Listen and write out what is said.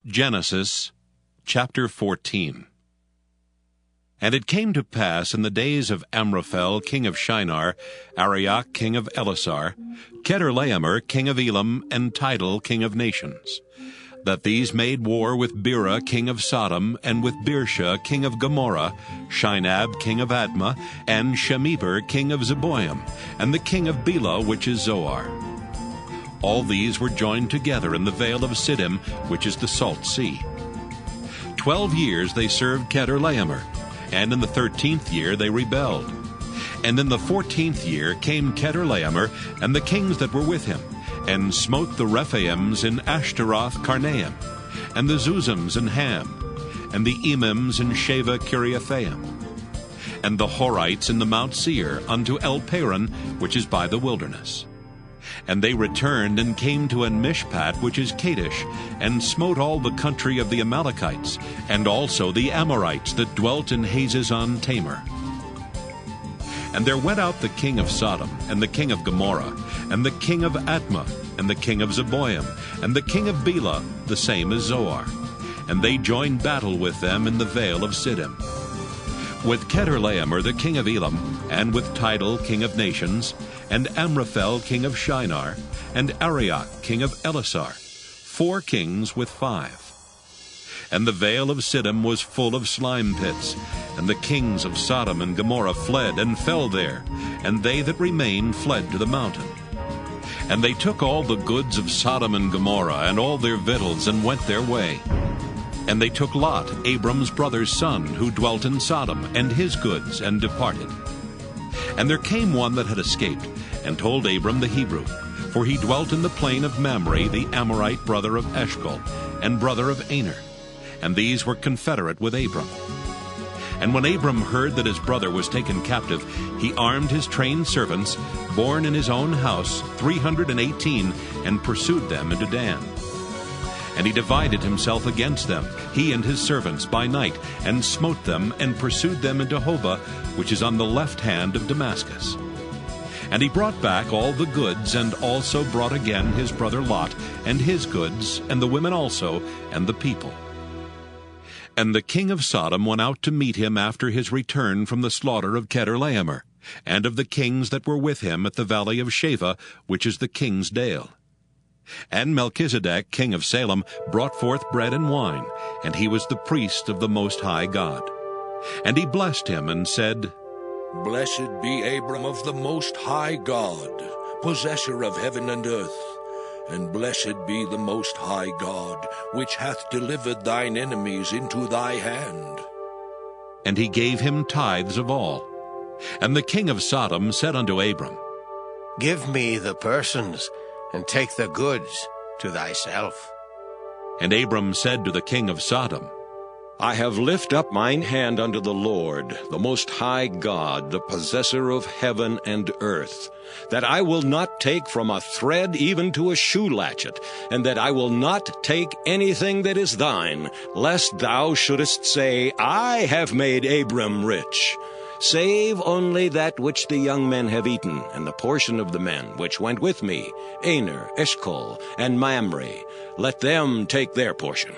Genesis chapter 14. And it came to pass in the days of Amraphel king of Shinar, Arioch king of Elasar, Chedorlaomer king of Elam, and Tidal king of nations, that these made war with Bera king of Sodom, and with Birsha king of Gomorrah, Shinab king of Admah, and Shemeber king of Zeboim, and the king of Bela which is Zoar. All these were joined together in the vale of Siddim, which is the Salt Sea. 12 years they served Chedorlaomer, and in the 13th year they rebelled. And in the 14th year came Chedorlaomer and the kings that were with him, and smote the Rephaims in Ashtaroth Karnaim, and the Zuzims in Ham, and the Emims in Sheva Kiriathaim, and the Horites in the Mount Seir unto El Paran, which is by the wilderness. And they returned and came to En-Mishpat, which is Kadesh, and smote all the country of the Amalekites, and also the Amorites that dwelt in Hazazon Tamar. And there went out the king of Sodom, and the king of Gomorrah, and the king of Admah, and the king of Zeboim, and the king of Bela, the same as Zoar. And they joined battle with them in the vale of Siddim. With Chedorlaomer the king of Elam, and with Tidal king of nations, and Amraphel king of Shinar, and Arioch king of Elasar, 4 kings with 5. And the vale of Siddim was full of slime pits, and the kings of Sodom and Gomorrah fled and fell there, and they that remained fled to the mountain. And they took all the goods of Sodom and Gomorrah, and all their victuals, and went their way. And they took Lot, Abram's brother's son, who dwelt in Sodom, and his goods, and departed. And there came one that had escaped, and told Abram the Hebrew, for he dwelt in the plain of Mamre, the Amorite brother of Eshcol, and brother of Aner, and these were confederate with Abram. And when Abram heard that his brother was taken captive, he armed his trained servants, born in his own house, 318, and pursued them into Dan. And he divided himself against them, he and his servants, by night, and smote them, and pursued them into Hobah, which is on the left hand of Damascus. And he brought back all the goods, and also brought again his brother Lot, and his goods, and the women also, and the people. And the king of Sodom went out to meet him after his return from the slaughter of Chedorlaomer, and of the kings that were with him at the valley of Sheva, which is the king's dale. And Melchizedek, king of Salem, brought forth bread and wine, and he was the priest of the Most High God. And he blessed him, and said, Blessed be Abram of the Most High God, possessor of heaven and earth. And blessed be the Most High God, which hath delivered thine enemies into thy hand. And he gave him tithes of all. And the king of Sodom said unto Abram, Give me the persons, and take the goods to thyself. And Abram said to the king of Sodom, I have lift up mine hand unto the Lord, the Most High God, the possessor of heaven and earth, that I will not take from a thread even to a shoe latchet, and that I will not take anything that is thine, lest thou shouldest say, I have made Abram rich. Save only that which the young men have eaten, and the portion of the men which went with me, Aner, Eshcol, and Mamre. Let them take their portion.